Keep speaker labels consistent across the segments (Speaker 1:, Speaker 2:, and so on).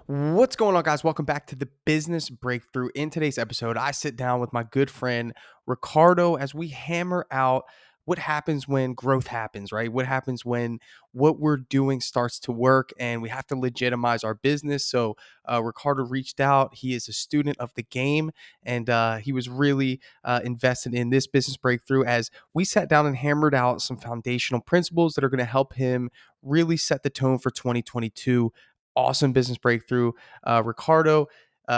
Speaker 1: What's going on, guys? Welcome back to the Business Breakthrough. In today's episode, I sit down with my good friend Ricardo as we hammer out what happens when growth happens, right? What happens when what we're doing starts to work and we have to legitimize our business. So, Ricardo reached out. He is a student of the game and he was really invested in this business breakthrough as we sat down and hammered out some foundational principles that are going to help him really set the tone for 2022. Awesome business breakthrough. Ricardo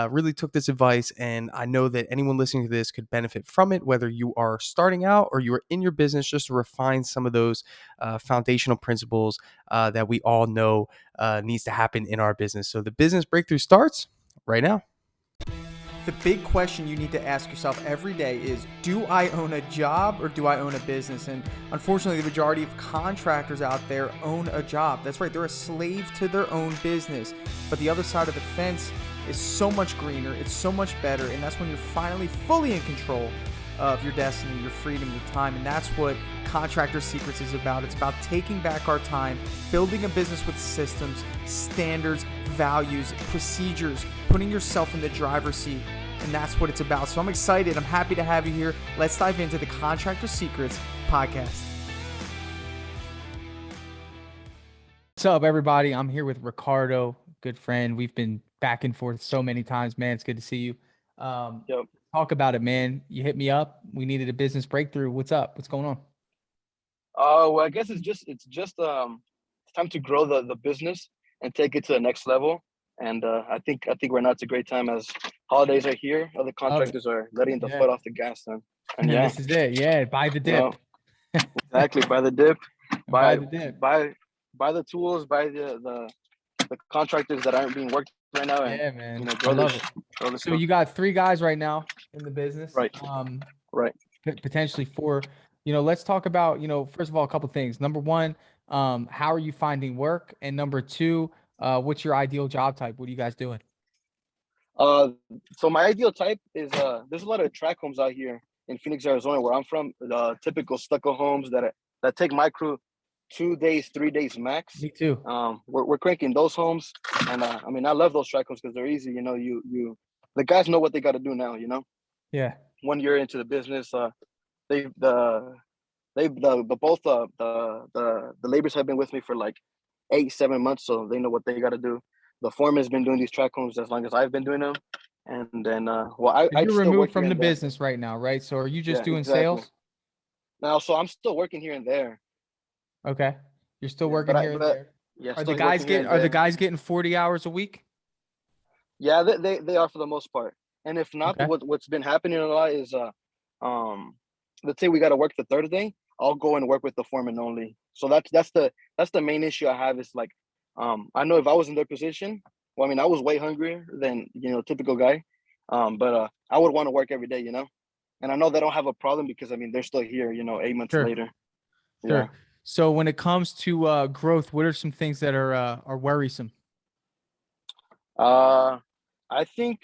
Speaker 1: really took this advice, and I know that anyone listening to this could benefit from it, whether you are starting out or you are in your business, just to refine some of those foundational principles that we all know needs to happen in our business. So the business breakthrough starts right now.
Speaker 2: The big question you need to ask yourself every day is, do I own a job or do I own a business? And unfortunately, the majority of contractors out there own a job. That's right, they're a slave to their own business. But the other side of the fence is so much greener, it's so much better, and that's when you're finally fully in control of your destiny, your freedom, your time. And that's what Contractor Secrets is about. It's about taking back our time, building a business with systems, standards, values, procedures, putting yourself in the driver's seat. And that's what it's about. So I'm excited. I'm happy to have you here. Let's dive into the Contractor Secrets podcast. What's up, everybody? I'm here with Ricardo, good friend. We've been back and forth so many times, man. It's good to see you.
Speaker 3: Yep.
Speaker 2: Talk about it, man. You hit me up. We needed a business breakthrough. What's up? What's going on?
Speaker 3: Well, I guess it's just time to grow the business and take it to the next level. And I think right now it's a great time as holidays are here. Other contractors are letting the foot off the gas, and yeah,
Speaker 2: this is it. Yeah, buy the dip.
Speaker 3: Exactly, buy the dip.
Speaker 2: Buy the dip.
Speaker 3: Buy the tools. Buy the contractors that aren't being worked right now. And,
Speaker 2: yeah, man.
Speaker 3: Grow
Speaker 2: I love it. So you got 3 guys right now in the business,
Speaker 3: right? Right.
Speaker 2: Potentially 4. Let's talk about, first of all, a couple of things. Number 1, how are you finding work? And number 2, what's your ideal job type? What are you guys doing?
Speaker 3: So my ideal type is there's a lot of track homes out here in Phoenix, Arizona, where I'm from. Typical stucco homes that take my crew 2 days, 3 days max.
Speaker 2: Me too.
Speaker 3: We're cranking those homes, and I love those track homes because they're easy. The guys know what they got to do now.
Speaker 2: Yeah.
Speaker 3: 1 year into the business, both the laborers have been with me for like 8-7 months, so they know what they got to do. The foreman has been doing these track homes as long as I've been doing them, and then
Speaker 2: you're removed from the business right now, right? So are you just doing sales
Speaker 3: now? So I'm still working here and there.
Speaker 2: Okay, you're still working here and there.
Speaker 3: Yeah.
Speaker 2: Are the guys getting 40 hours a week?
Speaker 3: Yeah, they are for the most part. And if not,
Speaker 2: okay.
Speaker 3: what's been happening a lot is let's say we got to work the third day, I'll go and work with the foreman only. So that's the main issue I have is like, I know if I was in their position, well, I was way hungrier than, typical guy. But I would want to work every day, and I know they don't have a problem because they're still here, 8 months later.
Speaker 2: Sure.
Speaker 3: Yeah.
Speaker 2: So when it comes to growth, what are some things that are worrisome?
Speaker 3: I think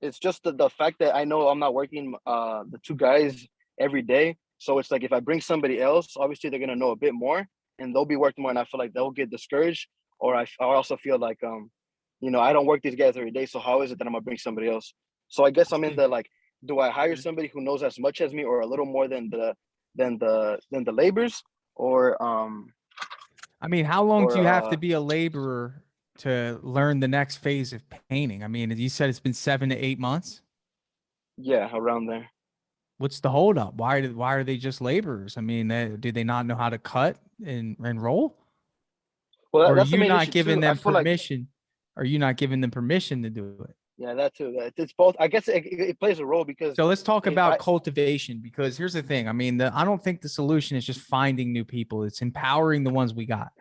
Speaker 3: it's just the fact that I know I'm not working the 2 guys every day. So it's like if I bring somebody else, obviously they're gonna know a bit more and they'll be working more, and I feel like they'll get discouraged. Or I also feel like I don't work these guys every day, so how is it that I'm gonna bring somebody else? So I guess I'm in the like, do I hire somebody who knows as much as me or a little more than the laborers? Or
Speaker 2: how long do you have to be a laborer to learn the next phase of painting? You said it's been 7 to 8 months.
Speaker 3: Yeah, around there.
Speaker 2: What's the holdup? Why are they just laborers? Do they not know how to cut and roll?
Speaker 3: Well,
Speaker 2: or
Speaker 3: that's
Speaker 2: are you not
Speaker 3: giving
Speaker 2: them permission? Are you not giving them permission to do it?
Speaker 3: Yeah, that too. It's both. I guess it plays a role because.
Speaker 2: So let's talk about cultivation, because here's the thing. I don't think the solution is just finding new people. It's empowering the ones we got.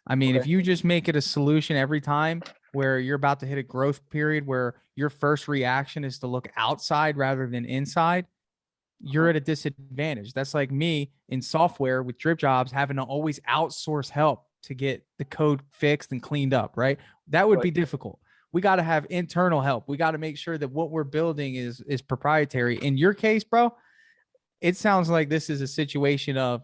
Speaker 2: If you just make it a solution every time where you're about to hit a growth period where your first reaction is to look outside rather than inside, you're at a disadvantage. That's like me in software with Dripjobs having to always outsource help to get the code fixed and cleaned up, right? That would be difficult. We got to have internal help. We got to make sure that what we're building is proprietary. In your case, bro, it sounds like this is a situation of,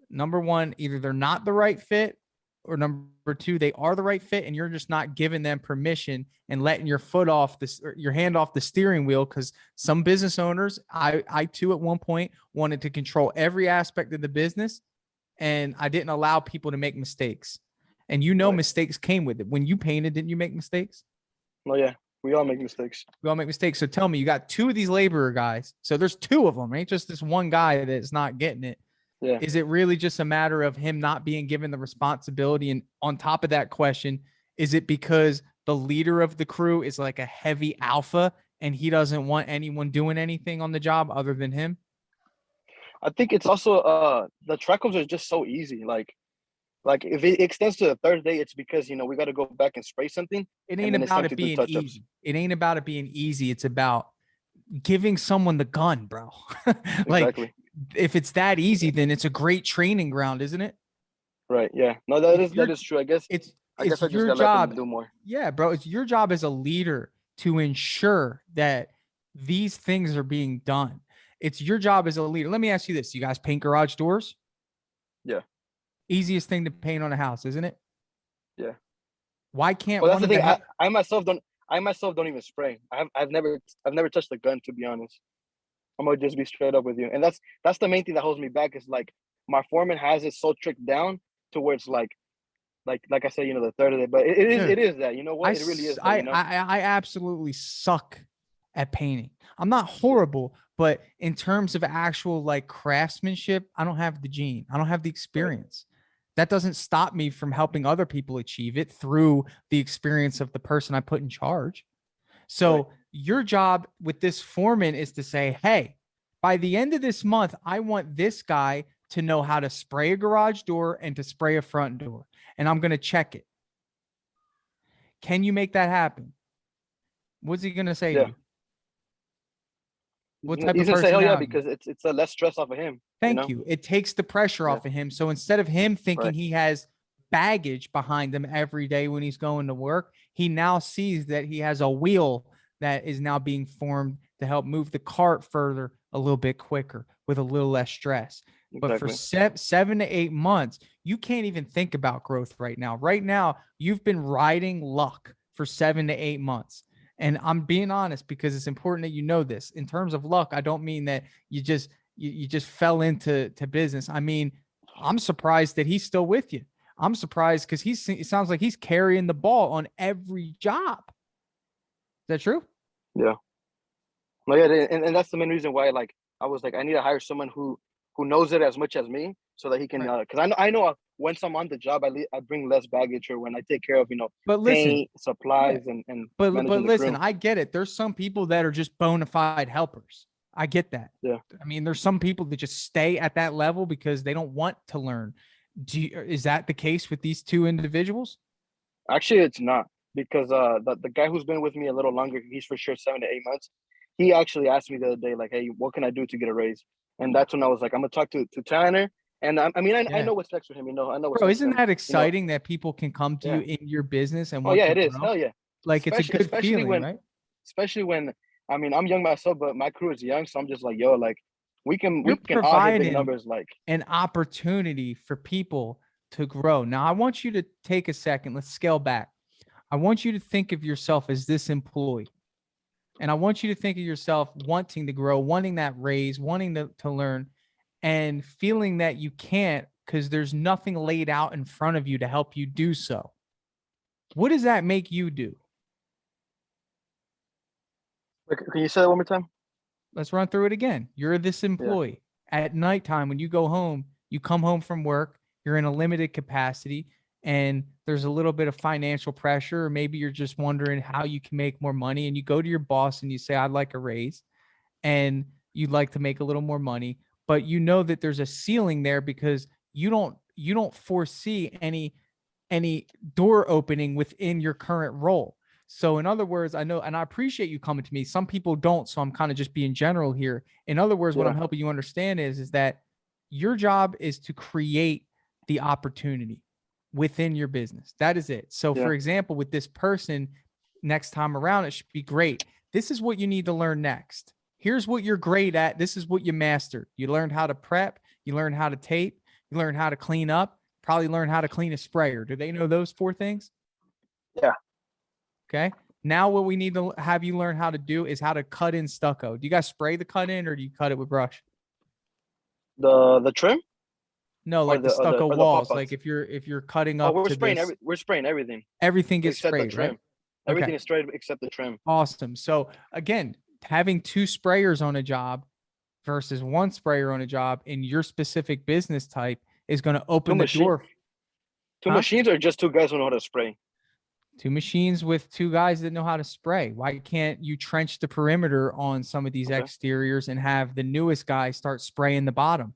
Speaker 2: number one, either they're not the right fit
Speaker 4: or number two, they are the right fit and you're just not giving them permission and letting your foot off this, or your hand off the steering wheel. Cause some business owners, I too, at one point wanted to control every aspect of the business, and I didn't allow people to make mistakes. And
Speaker 3: Right.
Speaker 4: mistakes came with it. When you painted, didn't you make mistakes?
Speaker 3: Oh yeah, we all make mistakes.
Speaker 4: We all make mistakes. So tell me, you got two of these laborer guys. So there's two of them, ain't just this one guy that's not getting it.
Speaker 3: Yeah.
Speaker 4: Is it really just a matter of him not being given the responsibility? And on top of that question, is it because the leader of the crew is like a heavy alpha and he doesn't want anyone doing anything on the job other than him?
Speaker 3: I think it's also the track-ups are just so easy. Like if it extends to the third day, it's because we got to go back and spray something.
Speaker 4: It
Speaker 3: And
Speaker 4: ain't
Speaker 3: then it's
Speaker 4: about
Speaker 3: time
Speaker 4: it
Speaker 3: to do
Speaker 4: being
Speaker 3: touch-ups.
Speaker 4: easy. It ain't about it being easy. It's about giving someone the gun, bro. Like,
Speaker 3: Exactly.
Speaker 4: if it's that easy, then it's a great training ground, isn't it?
Speaker 3: Right. Yeah. No, that is true. I guess
Speaker 4: It's
Speaker 3: I just
Speaker 4: your
Speaker 3: gotta let them
Speaker 4: job.
Speaker 3: do more.
Speaker 4: Yeah, bro. It's your job as a leader to ensure that these things are being done. It's your job as a leader. Let me ask you this. You guys paint garage doors?
Speaker 3: Yeah.
Speaker 4: Easiest thing to paint on a house, isn't it?
Speaker 3: Yeah.
Speaker 4: Why can't
Speaker 3: Well, that's
Speaker 4: one
Speaker 3: the
Speaker 4: of
Speaker 3: thing.
Speaker 4: the
Speaker 3: I myself don't even spray. I've never touched a gun, to be honest. I'm gonna just be straight up with you. And that's the main thing that holds me back is like my foreman has it so tricked down to where it's like I said, the third of it. But
Speaker 4: Dude,
Speaker 3: it is that. You know what? It really is that,
Speaker 4: I absolutely suck at painting. I'm not horrible, but in terms of actual like craftsmanship, I don't have the gene. I don't have the experience. That doesn't stop me from helping other people achieve it through the experience of the person I put in charge. So
Speaker 3: Right.
Speaker 4: your job with this foreman is to say, hey, by the end of this month, I want this guy to know how to spray a garage door and to spray a front door. And I'm going to check it. Can you make that happen? What's he going to say to
Speaker 3: Yeah.
Speaker 4: you? What type
Speaker 3: He's
Speaker 4: of
Speaker 3: gonna say hell yeah
Speaker 4: personality?
Speaker 3: because it's a less stress off of him.
Speaker 4: Thank you. It takes the pressure
Speaker 3: Yeah.
Speaker 4: off of him. So instead of him thinking
Speaker 3: Right.
Speaker 4: he has baggage behind him every day when he's going to work, he now sees that he has a wheel that is now being formed to help move the cart further a little bit quicker with a little less stress. But for
Speaker 3: Exactly.
Speaker 4: 7 to 8 months, you can't even think about growth right now. Right now, you've been riding luck for 7 to 8 months. And I'm being honest because it's important that you know this. In terms of luck, I don't mean that you just fell into business. I mean, I'm surprised that he's still with you. I'm surprised because it sounds like he's carrying the ball on every job. Is that true?
Speaker 3: Yeah. No, yeah, and that's the main reason why like I was like I need to hire someone who knows it as much as me so that he can
Speaker 4: Right.
Speaker 3: because I know once I'm on the job I bring less baggage or when I take care of
Speaker 4: But listen,
Speaker 3: paint
Speaker 4: yeah,
Speaker 3: supplies and
Speaker 4: but
Speaker 3: managing the
Speaker 4: listen,
Speaker 3: crew.
Speaker 4: I get it. There's some people that are just bona fide helpers. I get that.
Speaker 3: Yeah.
Speaker 4: I mean, there's some people that just stay at that level because they don't want to learn. Is that the case with these two individuals?
Speaker 3: Actually, it's not because the guy who's been with me a little longer, he's for sure 7 to 8 months. He actually asked me the other day, like, "Hey, what can I do to get a raise?" And that's when I was like, "I'm gonna talk to Tanner." And I
Speaker 4: Yeah.
Speaker 3: know what's next for him. I know what's
Speaker 4: Bro,
Speaker 3: next for
Speaker 4: isn't
Speaker 3: him.
Speaker 4: that exciting that people can come to you
Speaker 3: Yeah.
Speaker 4: in your business and
Speaker 3: Oh
Speaker 4: want
Speaker 3: yeah,
Speaker 4: to
Speaker 3: it is.
Speaker 4: grow?
Speaker 3: Hell yeah.
Speaker 4: Like, it's a
Speaker 3: Especially
Speaker 4: good
Speaker 3: especially
Speaker 4: feeling,
Speaker 3: when
Speaker 4: right?
Speaker 3: especially when I'm young myself, but my crew is young, so I'm just like, yo, like
Speaker 4: You're
Speaker 3: we can all hit big
Speaker 4: providing
Speaker 3: numbers. Like,
Speaker 4: an opportunity for people to grow. Now, I want you to take a second. Let's scale back. I want you to think of yourself as this employee. And I want you to think of yourself wanting to grow, wanting that raise, wanting to learn, and feeling that you can't because there's nothing laid out in front of you to help you do so. What does that make you do?
Speaker 3: can you say that one more time?
Speaker 4: Let's run through it again. You're this
Speaker 3: Yeah.
Speaker 4: employee. At nighttime, when you go home, you come home from work, you're in a limited capacity, and there's a little bit of financial pressure, or maybe you're just wondering how you can make more money. And you go to your boss and you say, I'd like a raise, and you'd like to make a little more money, but you know that there's a ceiling there because you don't foresee any door opening within your current role. So in other words, I know, and I appreciate you coming to me. Some people don't, so I'm kind of just being general here. In other words, what I'm
Speaker 3: Yeah.
Speaker 4: helping you understand is that your job is to create the opportunity within your business. That is it. So
Speaker 3: Yeah.
Speaker 4: for example, with this person next time around, it should be great. This is what you need to learn next. Here's what you're great at. This is what you mastered. You learned how to prep, you learned how to tape, you learned how to clean up. probably learn how to clean a sprayer. Do they know those 4 things?
Speaker 3: Yeah.
Speaker 4: Okay. Now what we need to have you learn how to do is how to cut in stucco. Do you guys spray the cut in or do you cut it with brush?
Speaker 3: The trim
Speaker 4: No,
Speaker 3: or
Speaker 4: like the stucco
Speaker 3: the
Speaker 4: walls.
Speaker 3: pop-ups.
Speaker 4: Like if you're cutting
Speaker 3: Oh,
Speaker 4: up to this,
Speaker 3: we're spraying everything
Speaker 4: everything gets
Speaker 3: except the
Speaker 4: sprayed, right?
Speaker 3: trim. Everything
Speaker 4: Okay.
Speaker 3: is sprayed except the trim.
Speaker 4: Awesome. So again, having 2 sprayers on a job versus 1 sprayer on a job in your specific business type is going to open the door.
Speaker 3: 2
Speaker 4: Huh?
Speaker 3: machines or just 2 guys who know how to spray?
Speaker 4: 2 machines with 2 guys that know how to spray. Why can't you trench the perimeter on some of these
Speaker 3: Okay.
Speaker 4: exteriors and have the newest guy start spraying the bottom?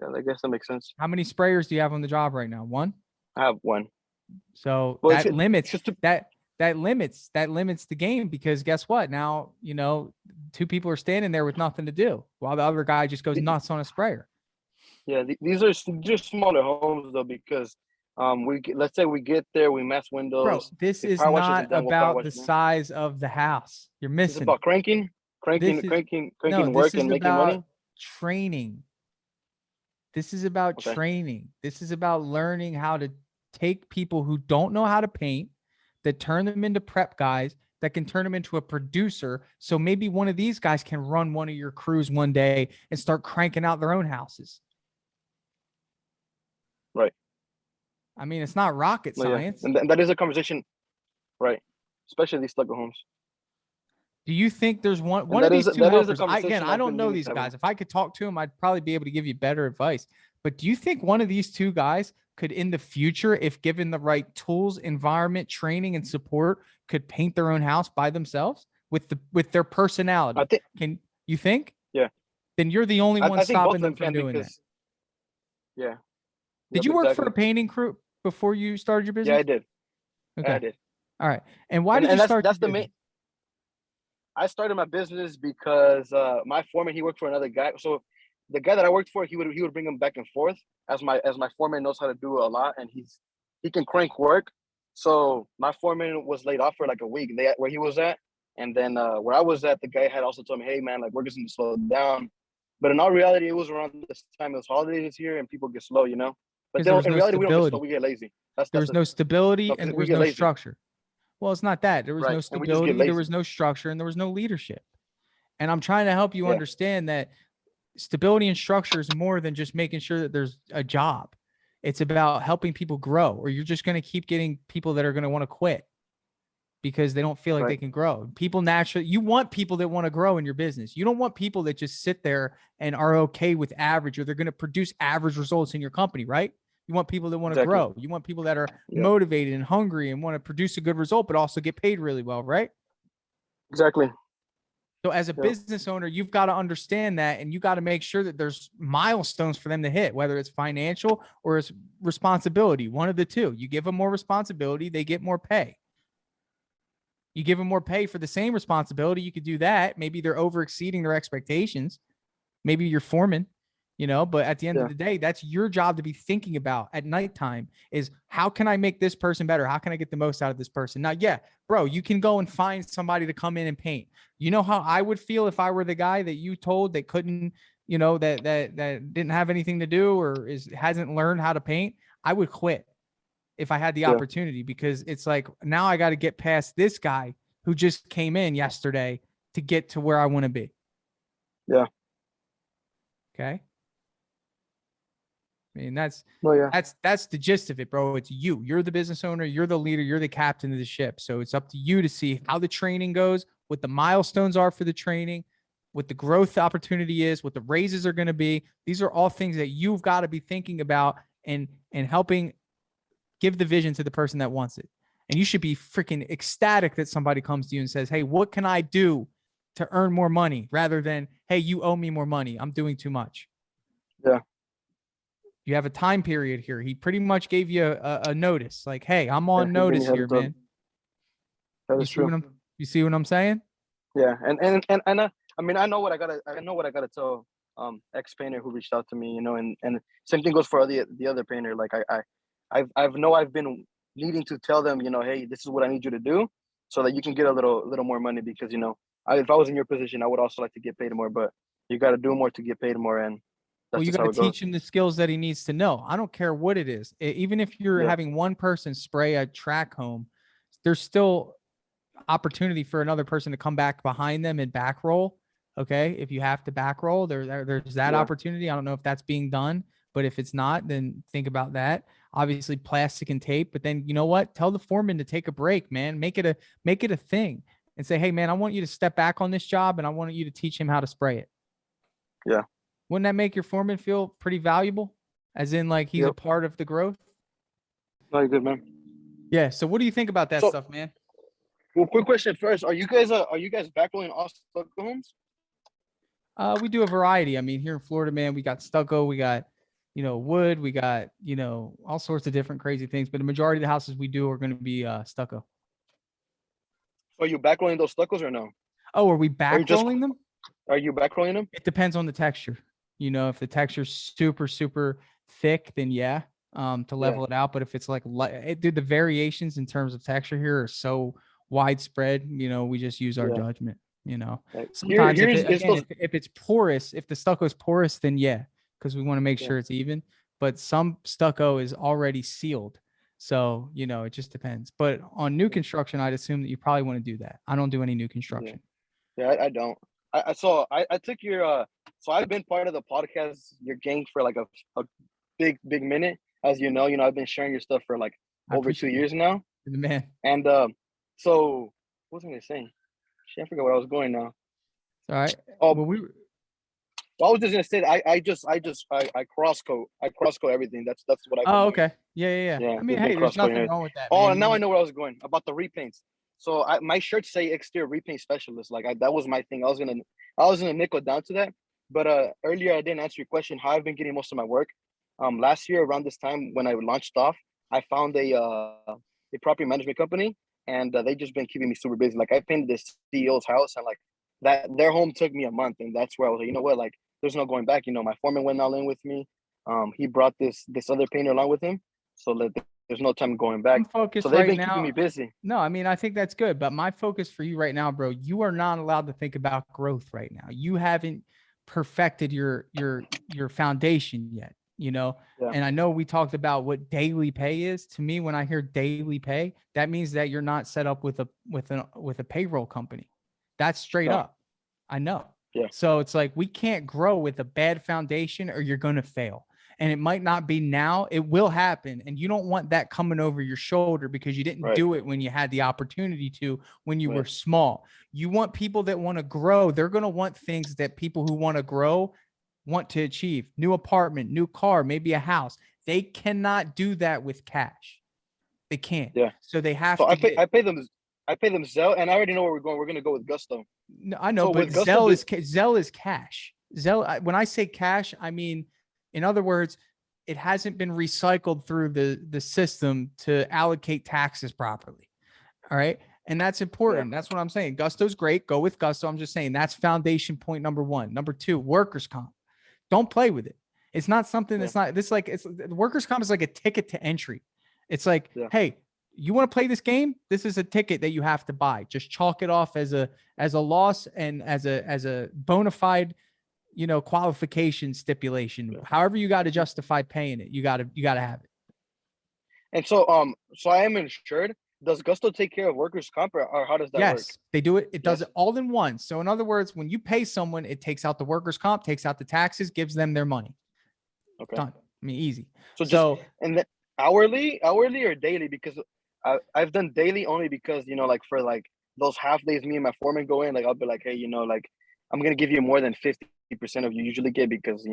Speaker 3: Yeah, I guess that makes sense.
Speaker 4: How many sprayers do you have on the job right now? 1?
Speaker 3: I have 1.
Speaker 4: So
Speaker 3: Well,
Speaker 4: that limits
Speaker 3: just to,
Speaker 4: that limits the game, because guess what? Now, 2 people are standing there with nothing to do while the other guy just goes nuts on a sprayer.
Speaker 3: yeah, these are just smaller homes though, because let's say we get there, we mess
Speaker 4: Bro,
Speaker 3: windows.
Speaker 4: this
Speaker 3: The
Speaker 4: is
Speaker 3: power wash
Speaker 4: not
Speaker 3: isn't done, we'll power
Speaker 4: about
Speaker 3: wash
Speaker 4: the
Speaker 3: it then.
Speaker 4: size of the house. You're
Speaker 3: It's
Speaker 4: missing.
Speaker 3: about cranking
Speaker 4: No,
Speaker 3: work
Speaker 4: this is
Speaker 3: and making
Speaker 4: about
Speaker 3: money.
Speaker 4: training. This is about
Speaker 3: Okay.
Speaker 4: training. This is about learning how to take people who don't know how to paint, that turn them into prep guys, that can turn them into a producer. So maybe one of these guys can run one of your crews one day and start cranking out their own houses.
Speaker 3: Right.
Speaker 4: I mean, it's not rocket
Speaker 3: No, yeah.
Speaker 4: science.
Speaker 3: And that is a conversation, right? Especially these stucco homes.
Speaker 4: Do you think there's one
Speaker 3: And
Speaker 4: of these 2
Speaker 3: that is a
Speaker 4: helpers?
Speaker 3: conversation
Speaker 4: I
Speaker 3: I've
Speaker 4: don't
Speaker 3: been
Speaker 4: know
Speaker 3: meaning
Speaker 4: these
Speaker 3: to have.
Speaker 4: guys. If I could talk to them, I'd probably be able to give you better advice. But do you think one of these 2 guys could, in the future, if given the right tools, environment, training, and support, could paint their own house by themselves with their personality?
Speaker 3: I think,
Speaker 4: Can you think?
Speaker 3: yeah.
Speaker 4: Then you're the only one
Speaker 3: I think both
Speaker 4: stopping
Speaker 3: of
Speaker 4: them
Speaker 3: them
Speaker 4: from
Speaker 3: can
Speaker 4: doing that.
Speaker 3: because, yeah.
Speaker 4: Did
Speaker 3: Yep,
Speaker 4: you work for a
Speaker 3: exactly.
Speaker 4: painting crew before you started your
Speaker 3: Yeah, I
Speaker 4: business?
Speaker 3: did.
Speaker 4: Okay.
Speaker 3: I did.
Speaker 4: All right. And why
Speaker 3: And
Speaker 4: did you start
Speaker 3: that's
Speaker 4: your
Speaker 3: the
Speaker 4: business?
Speaker 3: main. I started my business because my foreman, he worked for another guy. So the guy that I worked for, he would bring him back and forth, as my foreman knows how to do a lot, and he can crank work. So my foreman was laid off for like a week where he was at, and then where I was at, the guy had also told me, "Hey man, like work is gonna slow down." But in all reality, it was around this time. It was holidays here, and people get slow, But
Speaker 4: Because there
Speaker 3: then
Speaker 4: was
Speaker 3: in
Speaker 4: no
Speaker 3: reality, we don't get slow.
Speaker 4: stability.
Speaker 3: We get lazy. That's
Speaker 4: There
Speaker 3: that's
Speaker 4: was
Speaker 3: the
Speaker 4: no
Speaker 3: thing.
Speaker 4: stability
Speaker 3: No,
Speaker 4: and
Speaker 3: because
Speaker 4: there
Speaker 3: we
Speaker 4: was
Speaker 3: get
Speaker 4: no
Speaker 3: lazy,
Speaker 4: structure. Well, it's not that. There was
Speaker 3: right?
Speaker 4: no
Speaker 3: And we just get
Speaker 4: stability, there
Speaker 3: lazy.
Speaker 4: was no structure, and there was no leadership. And I'm trying to help you
Speaker 3: Yeah.
Speaker 4: understand that stability and structure is more than just making sure that there's a job. It's about helping people grow, or you're just going to keep getting people that are going to want to quit because they don't feel like they
Speaker 3: Right.
Speaker 4: can grow. People naturally, you want people that want to grow in your business. You don't want people that just sit there and are okay with average, or they're going to produce average results in your company, right? You want people that want to
Speaker 3: Exactly.
Speaker 4: grow. You want people that are
Speaker 3: Yeah.
Speaker 4: motivated and hungry and want to produce a good result, but also get paid really well, right?
Speaker 3: Exactly.
Speaker 4: So as a
Speaker 3: Yep.
Speaker 4: business owner, you've got to understand that, and you got to make sure that there's milestones for them to hit, whether it's financial or it's responsibility, one of the 2. You give them more responsibility, they get more pay. You give them more pay for the same responsibility, you could do that. Maybe they're over exceeding their expectations. Maybe you're foreman, but at the end
Speaker 3: Yeah.
Speaker 4: of the day, that's your job to be thinking about at nighttime is, how can I make this person better? How can I get the most out of this person? Now, yeah, bro, you can go and find somebody to come in and paint. You know how I would feel if I were the guy that you told that couldn't, that didn't have anything to do or hasn't learned how to paint? I would quit if I had the opportunity, because it's like, now I got to get past this guy who just came in yesterday to get to where I want to be.
Speaker 3: Yeah.
Speaker 4: Okay. I mean, that's the gist of it, bro. It's you. You're the business owner. You're the leader. You're the captain of the ship. So it's up to you to see how the training goes, what the milestones are for the training, what the growth opportunity is, what the raises are going to be. These are all things that you've got to be thinking about and helping give the vision to the person that wants it. And you should be freaking ecstatic that somebody comes to you and says, "Hey, what can I do to earn more money?" rather than, "Hey, you owe me more money. I'm doing too much."
Speaker 3: Yeah.
Speaker 4: You have a time period here. He pretty much gave you a notice, like, "Hey, I'm on
Speaker 3: Yeah, he's
Speaker 4: notice
Speaker 3: giving
Speaker 4: here,
Speaker 3: you heads up.
Speaker 4: man."
Speaker 3: That is true.
Speaker 4: You see what I'm saying?
Speaker 3: Yeah, and I mean, I know what I gotta tell ex painter who reached out to me, and same thing goes for the other painter. Like I've been needing to tell them, hey, this is what I need you to do, so that you can get a little more money, because if I was in your position, I would also like to get paid more, but you got to do more to get paid more, and
Speaker 4: Well,
Speaker 3: That's
Speaker 4: you
Speaker 3: just
Speaker 4: got
Speaker 3: how
Speaker 4: to
Speaker 3: it goes.
Speaker 4: teach him the skills that he needs to know. I don't care what it is. Even if you're
Speaker 3: Yeah.
Speaker 4: having one person spray a track home, there's still opportunity for another person to come back behind them and back roll. Okay. If you have to back roll, there's that
Speaker 3: Yeah.
Speaker 4: opportunity. I don't know if that's being done, but if it's not, then think about that. Obviously plastic and tape, but then you know what? Tell the foreman to take a break, man. Make it a thing and say, hey man, I want you to step back on this job and I want you to teach him how to spray it.
Speaker 3: Yeah.
Speaker 4: Wouldn't that make your foreman feel pretty valuable? As in like he's a
Speaker 3: Yep.
Speaker 4: part of the growth?
Speaker 3: No, you're good, man.
Speaker 4: Yeah. So what do you think about that
Speaker 3: So,
Speaker 4: stuff, man?
Speaker 3: well, quick question first. Are you guys backrolling all stucco homes?
Speaker 4: We do a variety. I mean, here in Florida, man, we got stucco, we got, wood, we got, all sorts of different crazy things. But the majority of the houses we do are going to be stucco.
Speaker 3: Are you backrolling those stuccos or no?
Speaker 4: Oh, are we
Speaker 3: Or you
Speaker 4: back
Speaker 3: just
Speaker 4: rolling them?
Speaker 3: are you backrolling them?
Speaker 4: It depends on the texture. If the texture's super, super thick, then yeah, to
Speaker 3: Yeah.
Speaker 4: level it out. But if it's like, dude, the variations in terms of texture here are so widespread, we just use our
Speaker 3: Yeah.
Speaker 4: judgment,
Speaker 3: Like,
Speaker 4: sometimes
Speaker 3: here's it's those.
Speaker 4: if it's porous, if the stucco is porous, then yeah, because we want to make
Speaker 3: Yeah.
Speaker 4: sure it's even, but some stucco is already sealed. So, it just depends. But on new construction, I'd assume that you probably want to do that. I don't do any new construction.
Speaker 3: Yeah, I don't. I took your so I've been part of the podcast, your gang for like a big minute. As I've been sharing your stuff for like
Speaker 4: I
Speaker 3: over 2
Speaker 4: appreciate
Speaker 3: years now.
Speaker 4: it. Man.
Speaker 3: And so what was I gonna say? Shit, I forgot where I was going now.
Speaker 4: All right.
Speaker 3: Oh,
Speaker 4: Well,
Speaker 3: I was just gonna say that I cross code everything. That's what I've been
Speaker 4: oh,
Speaker 3: doing.
Speaker 4: okay. Yeah.
Speaker 3: Yeah,
Speaker 4: I mean,
Speaker 3: just been
Speaker 4: hey, there's
Speaker 3: cross coding
Speaker 4: nothing
Speaker 3: it.
Speaker 4: wrong with that,
Speaker 3: Oh,
Speaker 4: man.
Speaker 3: and now I know where I was going about the repaints. So my shirts say exterior repaint specialist. Like that was my thing. I was gonna nickel down to that. But earlier I didn't answer your question. How I've been getting most of my work. Last year around this time when I launched off, I found a property management company, and they just been keeping me super busy. Like I painted this CEO's house, and like that their home took me a month, and that's where I was like, you know what, like there's no going back. My foreman went all in with me. He brought this other painter along with him, so that there's no time going back.
Speaker 4: I'm focused
Speaker 3: So they've
Speaker 4: right
Speaker 3: been keeping
Speaker 4: now.
Speaker 3: me busy.
Speaker 4: No, I mean, I think that's good. But my focus for you right now, bro, you are not allowed to think about growth right now. You haven't perfected your foundation yet,
Speaker 3: Yeah.
Speaker 4: And I know we talked about what daily pay is. To me, when I hear daily pay, that means that you're not set up with a payroll company. That's straight
Speaker 3: No.
Speaker 4: up. I know.
Speaker 3: Yeah.
Speaker 4: So it's like we can't grow with a bad foundation or you're going to fail. And it might not be now, it will happen. And you don't want that coming over your shoulder because you didn't
Speaker 3: Right.
Speaker 4: do it when you had the opportunity to, when you
Speaker 3: Right.
Speaker 4: were small. You want people that want to grow. They're going to want things that people who want to grow want to achieve. New apartment, new car, maybe a house. They cannot do that with cash. They can't.
Speaker 3: Yeah.
Speaker 4: So they have
Speaker 3: So
Speaker 4: to
Speaker 3: I pay them Zelle, and I already know where we're going. We're gonna go with Gusto.
Speaker 4: No, I know,
Speaker 3: So
Speaker 4: but
Speaker 3: with Gusto,
Speaker 4: Zelle is cash. Zelle, when I say cash, I mean, in other words, it hasn't been recycled through the system to allocate taxes properly. All right. And that's important. That's what I'm saying. Gusto's great. Go with Gusto. I'm just saying that's foundation point number one. Number two, workers' comp. Don't play with it. It's not something that's not this, like it's workers' comp is like a ticket to entry. It's like, hey, you want to play this game? This is a ticket that you have to buy. Just chalk it off as a loss and as a bona fide, qualification stipulation. However you got to justify paying it, you got to have it.
Speaker 3: And so I am insured. Does Gusto take care of workers' comp, or how does that work?
Speaker 4: Yes, they do it. It does it all in one. So in other words, when you pay someone, it takes out the workers' comp, takes out the taxes, gives them their money.
Speaker 3: Okay.
Speaker 4: Done. I mean, easy.
Speaker 3: So and then hourly or daily? Because I've done daily only because like for like those half days me and my foreman go in, like I'll be like, hey, like I'm gonna give you more than 50% of you usually get because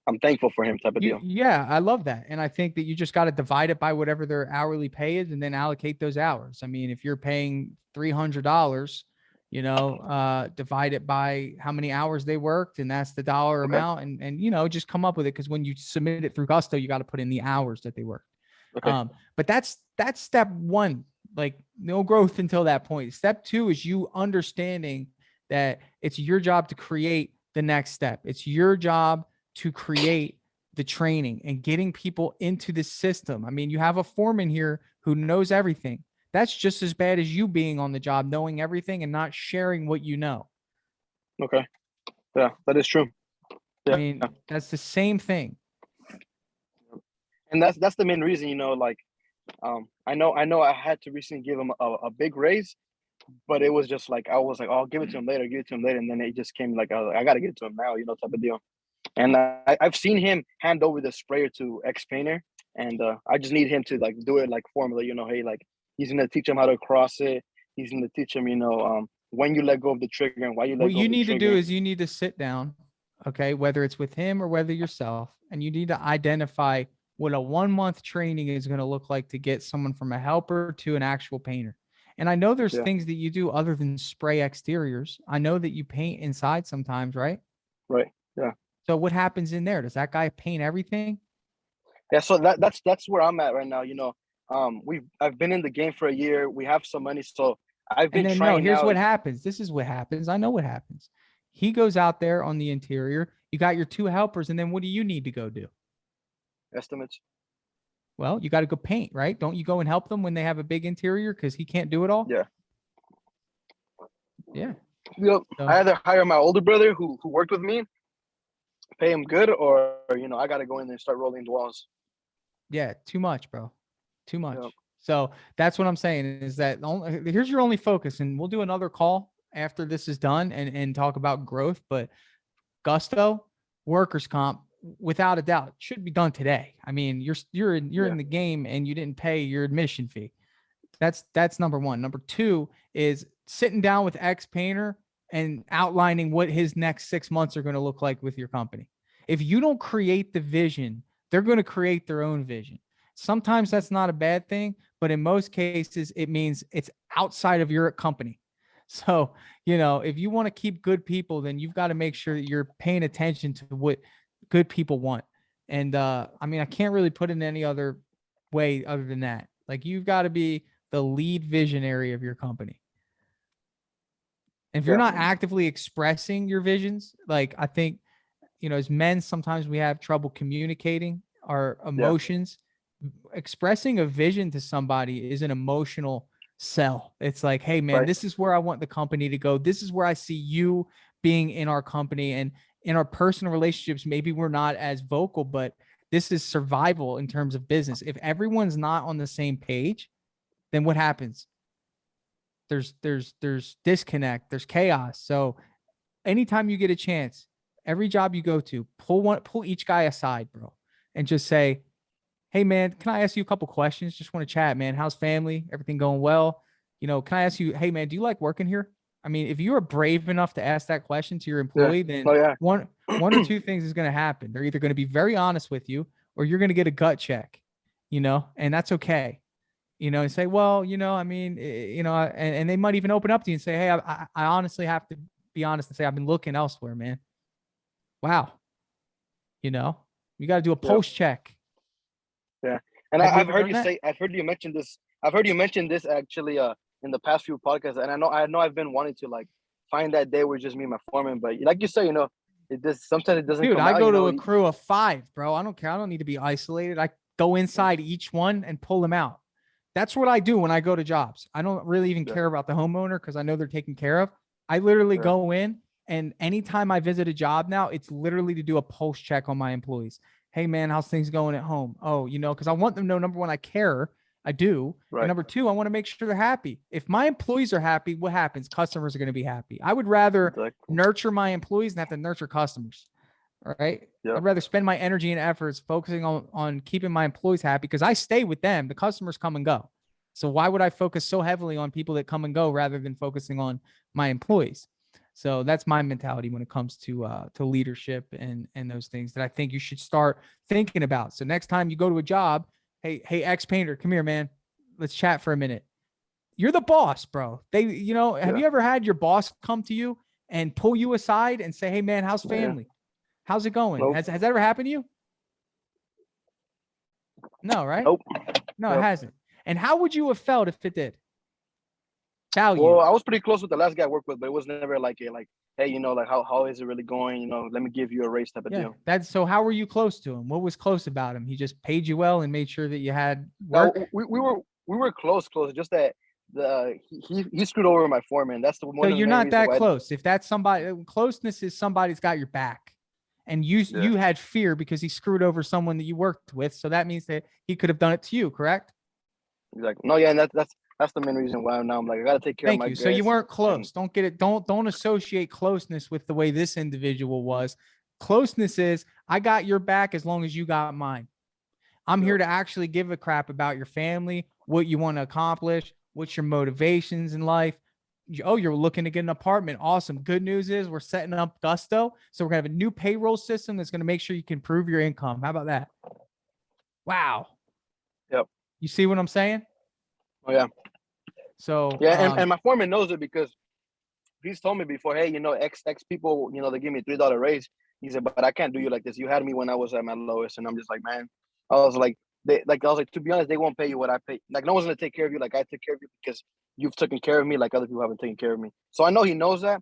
Speaker 3: I'm thankful for him type of deal.
Speaker 4: Yeah, I love that. And I think that you just got to divide it by whatever their hourly pay is and then allocate those hours. I mean, if you're paying $300, divide it by how many hours they worked, and that's the dollar amount. And just come up with it. Cause when you submit it through Gusto, you got to put in the hours that they worked.
Speaker 3: Okay.
Speaker 4: But that's step one, like no growth until that point. Step two is you understanding that it's your job to create the next step. It's your job to create the training and getting people into the system. I mean, you have a foreman here who knows everything. That's just as bad as you being on the job, knowing everything and not sharing what you know.
Speaker 3: Okay. Yeah, that is true.
Speaker 4: I
Speaker 3: Yeah.
Speaker 4: mean, that's the same thing.
Speaker 3: And that's the main reason, like I know I had to recently give him a big raise, but it was just like I was like, oh, I'll give it to him later, and then it just came like I gotta give it to him now, type of deal. And I've seen him hand over the sprayer to ex painter, and I just need him to like do it like formally, hey, like he's gonna teach him how to cross it. He's gonna teach him, when you let go of the trigger and why you let
Speaker 4: What
Speaker 3: go
Speaker 4: you
Speaker 3: of the
Speaker 4: need to
Speaker 3: trigger.
Speaker 4: do is you need to sit down, okay, whether it's with him or whether yourself, and you need to identify what a 1 month training is going to look like to get someone from a helper to an actual painter. And I know there's
Speaker 3: Yeah.
Speaker 4: things that you do other than spray exteriors. I know that you paint inside sometimes, right?
Speaker 3: Right. Yeah.
Speaker 4: So what happens in there? Does that guy paint everything?
Speaker 3: Yeah. So that's where I'm at right now. I've been in the game for a year. We have some money, so I've
Speaker 4: And
Speaker 3: been
Speaker 4: then no,
Speaker 3: trying
Speaker 4: here's
Speaker 3: now.
Speaker 4: what happens. This is what happens. I know what happens. He goes out there on the interior. You got your two helpers, and then what do you need to go do?
Speaker 3: Estimates.
Speaker 4: Well, you got to go paint, right? Don't you go and help them when they have a big interior because he can't do it all?
Speaker 3: Yeah.
Speaker 4: Yeah.
Speaker 3: Yep.
Speaker 4: So,
Speaker 3: I either hire my older brother who worked with me, pay him good, or I got to go in there and start rolling the walls.
Speaker 4: yeah, too much, bro. Too much.
Speaker 3: Yep.
Speaker 4: So that's what I'm saying is that here's your only focus, and we'll do another call after this is done and talk about growth. But Gusto, workers comp, without a doubt, should be done today. I mean, you're in the game and you didn't pay your admission fee. That's number one. Number two is sitting down with ex painter and outlining what his next 6 months are going to look like with your company. If you don't create the vision, they're going to create their own vision. Sometimes that's not a bad thing, but in most cases, it means it's outside of your company. So, if you want to keep good people, then you've got to make sure that you're paying attention to what good people want. And I mean, I can't really put it in any other way other than that. Like, you've got to be the lead visionary of your company. And if you're not actively expressing your visions, like I think, as men, sometimes we have trouble communicating our emotions. Expressing a vision to somebody is an emotional sell. It's like, hey man,
Speaker 3: Right.
Speaker 4: this is where I want the company to go. This is where I see you being in our company. And in our personal relationships, maybe we're not as vocal, but this is survival in terms of business. If everyone's not on the same page, then what happens? There's disconnect, there's chaos. So anytime you get a chance, every job you go to, pull each guy aside, bro, and just say, hey man, can I ask you a couple questions? Just want to chat, man. How's family? Everything going well? Can I ask you, hey man, do you like working here? I mean, if you are brave enough to ask that question to your employee, then one or two things is going to happen. They're either going to be very honest with you, or you're going to get a gut check, and that's okay. And say, well, I mean, and they might even open up to you and say, hey, I honestly have to be honest and say, I've been looking elsewhere, man. Wow. You got to do a post check.
Speaker 3: Yeah. And I've heard you mention this. I've heard you mention this actually in the past few podcasts. And I know I've been wanting to like find that day where it's just me and my foreman. But like you say, sometimes it doesn't
Speaker 4: Dude,
Speaker 3: come
Speaker 4: I
Speaker 3: out.
Speaker 4: go to a crew of 5, bro. I don't care. I don't need to be isolated. I go inside each one and pull them out. That's what I do when I go to jobs. I don't really even care about the homeowner because I know they're taken care of. I literally go in, and anytime I visit a job now, it's literally to do a pulse check on my employees. Hey man, how's things going at home? Oh, because I want them to know, number one, I care. I do. Right. And number two, I want to make sure they're happy. If my employees are happy, what happens? Customers are going to be happy. I would rather nurture my employees than have to nurture customers. All right. Yep. I'd rather spend my energy and efforts focusing on keeping my employees happy because I stay with them. The customers come and go. So why would I focus so heavily on people that come and go rather than focusing on my employees? So that's my mentality when it comes to leadership and those things that I think you should start thinking about. So next time you go to a job, hey, ex painter, come here, man. Let's chat for a minute. You're the boss, bro. Have you ever had your boss come to you and pull you aside and say, hey man, how's family? How's it going? Nope. Has that ever happened to you? No, right?
Speaker 3: Nope.
Speaker 4: No, it hasn't. And how would you have felt if it did? Value.
Speaker 3: Well, I was pretty close with the last guy I worked with, but it was never like hey, like how is it really going? Let me give you a raise type of deal.
Speaker 4: So how were you close to him? What was close about him? He just paid you well and made sure that you had work.
Speaker 3: No, we were close. Just that he screwed over my foreman. That's the one.
Speaker 4: So you're not that close. If that's somebody, closeness is somebody's got your back. And you had fear because he screwed over someone that you worked with. So that means that he could have done it to you, correct?
Speaker 3: Exactly. No, yeah, and that's the main reason why now I'm like, I gotta take care of
Speaker 4: Thank
Speaker 3: my
Speaker 4: you. So you
Speaker 3: guys.
Speaker 4: weren't
Speaker 3: And
Speaker 4: close. Don't get it. Don't associate closeness with the way this individual was. Closeness is I got your back as long as you got mine. I'm here to actually give a crap about your family, what you want to accomplish, what's your motivations in life. Oh, you're looking to get an apartment. Awesome. Good news is we're setting up Gusto. So we're going to have a new payroll system that's going to make sure you can prove your income. How about that? Wow.
Speaker 3: Yep.
Speaker 4: You see what I'm saying?
Speaker 3: Oh yeah.
Speaker 4: So
Speaker 3: yeah, and my foreman knows it because he's told me before, hey, X people, they give me $3 raise. He said, but I can't do you like this. You had me when I was at my lowest, and I'm just like, man, I was like, to be honest, they won't pay you what I pay. Like, no one's gonna take care of you like I took care of you because you've taken care of me like other people haven't taken care of me. So I know he knows that,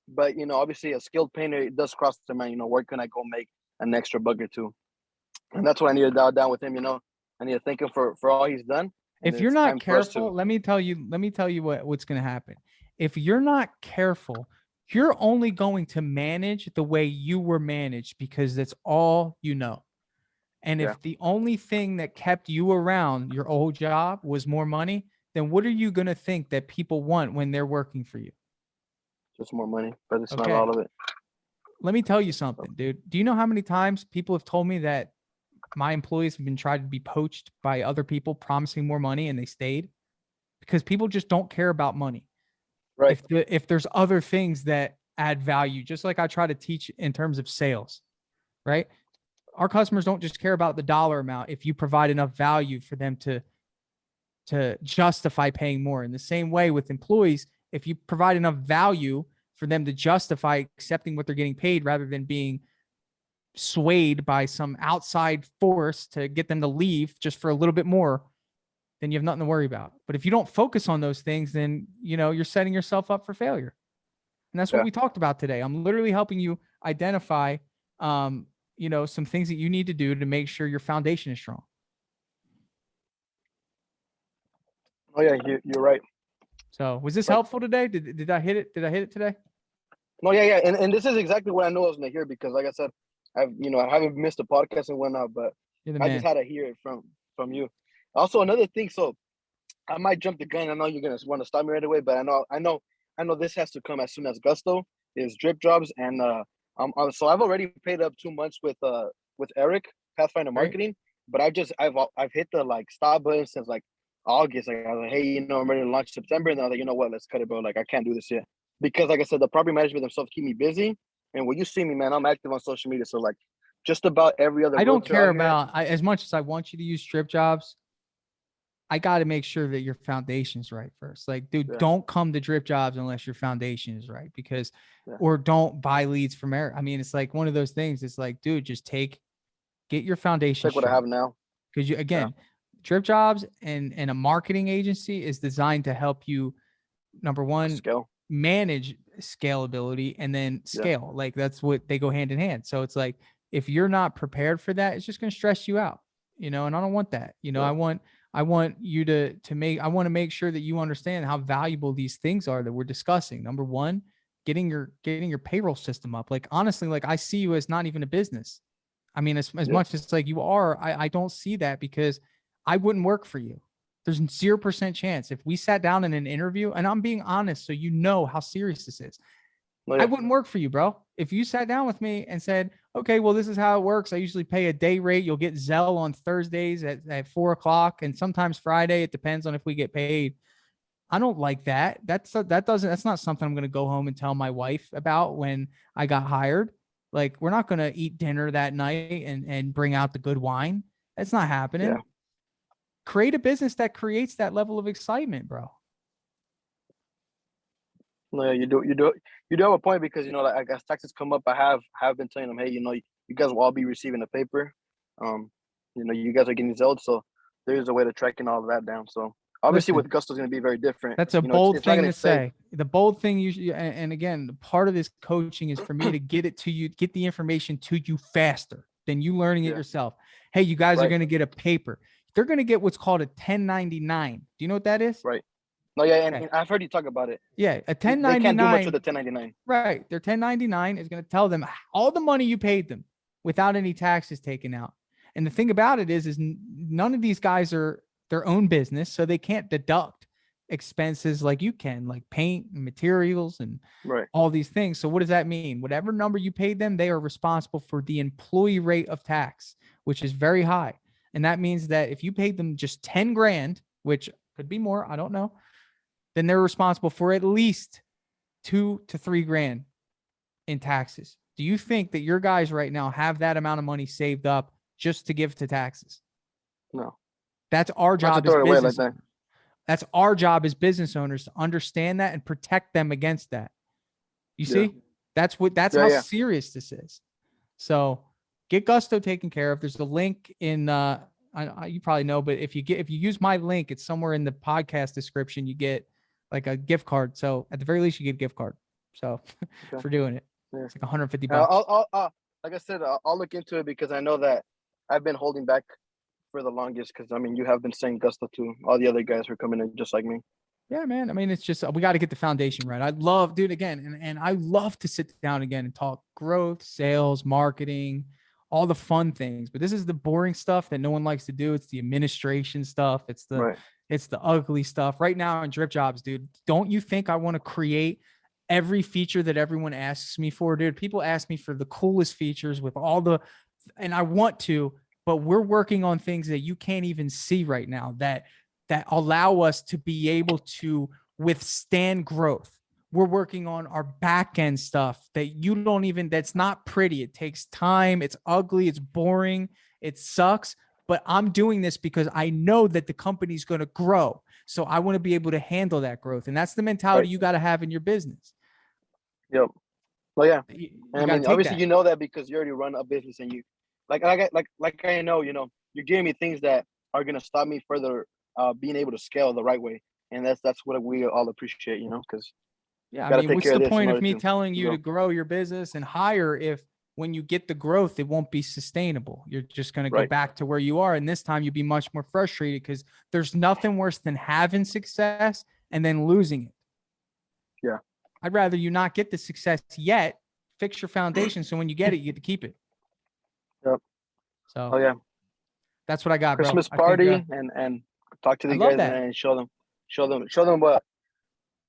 Speaker 3: but obviously a skilled painter, it does cross the mind. Where can I go make an extra buck or two? And that's what I need to dial down with him. I need to thank him for all he's done.
Speaker 4: If you're not careful, let me tell you what's going to happen. If you're not careful, you're only going to manage the way you were managed because that's all you know. And if the only thing that kept you around your old job was more money, then what are you going to think that people want when they're working for you?
Speaker 3: Just more money, but it's not all of it.
Speaker 4: Let me tell you something, dude. Do you know how many times people have told me that my employees have been tried to be poached by other people promising more money and they stayed? Because people just don't care about money.
Speaker 3: Right.
Speaker 4: If there's other things that add value, just like I try to teach in terms of sales, right? Our customers don't just care about the dollar amount. If you provide enough value for them to justify paying more. In the same way with employees, if you provide enough value for them to justify accepting what they're getting paid rather than being swayed by some outside force to get them to leave just for a little bit more, then you have nothing to worry about. But if you don't focus on those things, then you're setting yourself up for failure. And that's what we talked about today. I'm literally helping you identify some things that you need to do to make sure your foundation is strong.
Speaker 3: Oh yeah, you're right.
Speaker 4: So was this helpful today? Did I hit it? Did I hit it today?
Speaker 3: No, yeah. And this is exactly what I know I was gonna hear because like I said, I haven't missed a podcast and whatnot, but I just had to hear it from you. Also, another thing, so I might jump the gun. I know you're gonna want to stop me right away, but I know this has to come as soon as Gusto is Dripjobs, and so I've already paid up 2 months with Eric Pathfinder Marketing, but I've hit the like stop button since like August. Like I was like, hey, I'm ready to launch September, and then I was like, you know what, let's cut it, bro. Like I can't do this yet because, like I said, the property management themselves keep me busy, and when you see me, man, I'm active on social media, so like just about every other.
Speaker 4: I don't care about as much as I want you to use Dripjobs. I got to make sure that your foundation's right first. Like, dude, don't come to Dripjobs unless your foundation is right or don't buy leads from Eric. I mean, it's like one of those things. It's like, dude, just get your foundation.
Speaker 3: Take what I have now.
Speaker 4: Because Dripjobs and a marketing agency is designed to help you, number one, manage scalability and then scale. Like that's what they go hand in hand. So it's like, if you're not prepared for that, it's just going to stress you out, and I don't want that. I want you I want to make sure that you understand how valuable these things are that we're discussing. Number one, getting your payroll system up. Like, honestly, like I see you as not even a business. I mean, as much as like you are, I don't see that because I wouldn't work for you. There's 0% chance if we sat down in an interview, and I'm being honest, so you know how serious this is. I wouldn't work for you, bro. If you sat down with me and said, okay, well, this is how it works. I usually pay a day rate. You'll get Zelle on Thursdays at 4:00 and sometimes Friday. It depends on if we get paid. I don't like that. That's not something I'm going to go home and tell my wife about when I got hired. Like, we're not going to eat dinner that night and bring out the good wine. That's not happening. Yeah. Create a business that creates that level of excitement, bro.
Speaker 3: No, you do have a point because like I guess taxes come up. I have been telling them, hey, you guys will all be receiving a paper. You guys are getting Zelled, so there's a way to tracking all of that down. So obviously, with Gusto is going to be very different.
Speaker 4: That's a bold thing to say. The bold thing and again, part of this coaching is for me to get it to you, get the information to you faster than you learning it yourself. Hey, you guys are going to get a paper. They're going to get what's called a 1099. Do you know what that is?
Speaker 3: Right. No, yeah,
Speaker 4: Okay.
Speaker 3: and I've heard you talk about it.
Speaker 4: Yeah, a
Speaker 3: They can't do much
Speaker 4: 1099,
Speaker 3: with the 1099.
Speaker 4: right? Their 1099 is going to tell them all the money you paid them without any taxes taken out. And the thing about it is none of these guys are their own business, so they can't deduct expenses like you can, like paint and materials and
Speaker 3: Right.
Speaker 4: all these things. So what does that mean? Whatever number you paid them, they are responsible for the employee rate of tax, which is very high. And that means that if you paid them just 10 grand, which could be more, I don't know, then they're responsible for at least 2 to 3 grand in taxes. Do you think that your guys right now have that amount of money saved up just to give to taxes?
Speaker 3: No.
Speaker 4: That's our
Speaker 3: Not to
Speaker 4: job as
Speaker 3: throw it away like
Speaker 4: business.
Speaker 3: that.
Speaker 4: That's our job as business owners to understand that and protect them against that. You
Speaker 3: Yeah.
Speaker 4: see, that's how serious this is. So get Gusto taken care of. There's a link in, you probably know, but if you use my link, it's somewhere in the podcast description. You get like a gift card. So at the very least, you get a gift card. So
Speaker 3: Okay.
Speaker 4: for doing it,
Speaker 3: Yeah.
Speaker 4: it's like $150 bucks.
Speaker 3: Like I said, I'll look into it because I know that I've been holding back for the longest because, I mean, you have been saying Gusto to all the other guys who are coming in just like me.
Speaker 4: Yeah, man. I mean, it's just, we got to get the foundation right. I love, dude, again, and I love to sit down again and talk growth, sales, marketing, all the fun things. But this is the boring stuff that no one likes to do. It's the administration stuff. It's the ugly stuff. Right now in Dripjobs, dude, don't you think I want to create every feature that everyone asks me for, dude? People ask me for the coolest features with all the, and I want to, but we're working on things that you can't even see right now that allow us to be able to withstand growth. We're working on our back end stuff that you don't even, that's not pretty. It takes time. It's ugly. It's boring. It sucks. But I'm doing this because I know that the company's going to grow. So I want to be able to handle that growth. And that's the mentality you got to have in your business.
Speaker 3: Yep. Well, yeah.
Speaker 4: You
Speaker 3: I mean, obviously you know that because you already run a business and you like I know, you're giving me things that are going to stop me further being able to scale the right way. And that's what we all appreciate, because
Speaker 4: I mean, what's the point of me telling you to grow your business and hire if when you get the growth, it won't be sustainable? You're just going to go back to where you are. And this time you'll be much more frustrated because there's nothing worse than having success and then losing it.
Speaker 3: Yeah.
Speaker 4: I'd rather you not get the success yet, fix your foundation. So when you get it, you get to keep it.
Speaker 3: Yep.
Speaker 4: So that's what I got,
Speaker 3: Christmas
Speaker 4: bro.
Speaker 3: party and talk to the guys and show them what,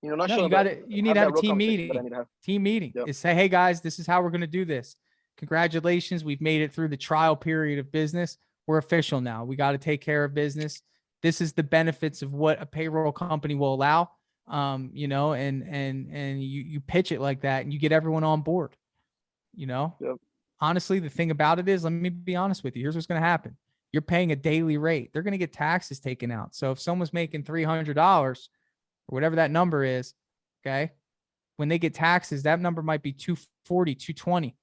Speaker 3: not show them.
Speaker 4: You need to have a team meeting. Team meeting is say, hey guys, this is how we're going to do this. Congratulations. We've made it through the trial period of business. We're official now. We got to take care of business. This is the benefits of what a payroll company will allow. And you pitch it like that and you get everyone on board, Honestly, the thing about it is, let me be honest with you. Here's what's going to happen. You're paying a daily rate. They're going to get taxes taken out. So if someone's making $300 or whatever that number is, okay, when they get taxes, that number might be 240, 220.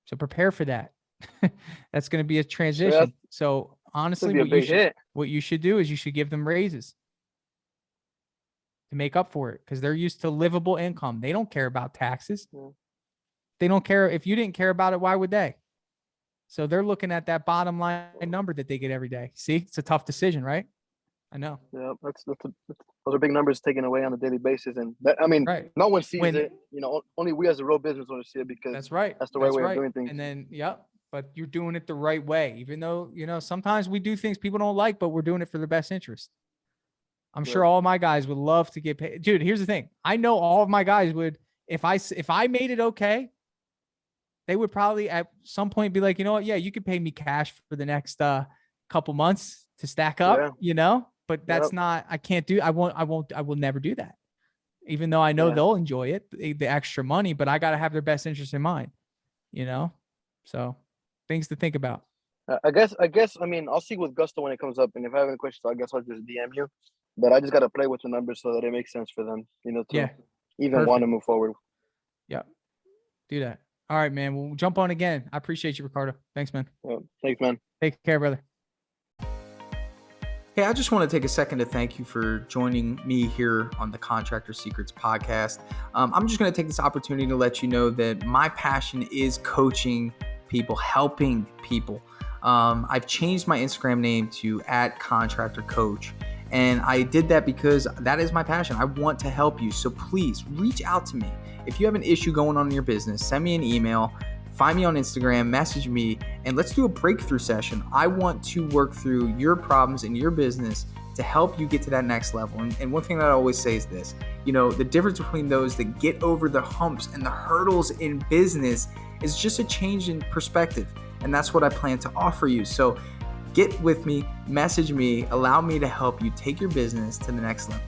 Speaker 4: So prepare for that. That's going to be a transition. So honestly, what you should do is you should give them raises to make up for it because they're used to livable income. They don't care about taxes. Yeah. They don't care. If you didn't care about it, why would they? So they're looking at that bottom line number that they get every day. See, it's a tough decision, right? I know.
Speaker 3: Yeah, those are big numbers taken away on a daily basis, and no one sees it. Only we as a real business owners see it because
Speaker 4: that's right.
Speaker 3: That's the right way of doing things.
Speaker 4: And then, but you're doing it the right way, even though sometimes we do things people don't like, but we're doing it for their best interest. I'm sure all of my guys would love to get paid. Dude, here's the thing. I know all of my guys would, if I made it okay, they would probably at some point be like, you know what? Yeah, you could pay me cash for the next couple months to stack up, but that's not, I can't do, I will never do that. Even though I know they'll enjoy it, the extra money, but I got to have their best interest in mind, so things to think about.
Speaker 3: I guess, I'll see with Gusto when it comes up. And if I have any questions, I guess I'll just DM you, but I just got to play with the numbers so that it makes sense for them, to even want to move forward.
Speaker 4: Yeah. Do that. All right, man. We'll jump on again. I appreciate you, Ricardo. Thanks, man.
Speaker 3: Thanks, man.
Speaker 4: Take care, brother.
Speaker 2: Hey, I just want to take a second to thank you for joining me here on the Contractor Secrets podcast. I'm just going to take this opportunity to let you know that my passion is coaching people, helping people. I've changed my Instagram name to @contractorcoach. And I did that because that is my passion. I want to help you. So please reach out to me. If you have an issue going on in your business, send me an email, find me on Instagram, message me, and let's do a breakthrough session. I want to work through your problems in your business to help you get to that next level. And one thing that I always say is this, the difference between those that get over the humps and the hurdles in business is just a change in perspective. And that's what I plan to offer you. So get with me, message me, allow me to help you take your business to the next level.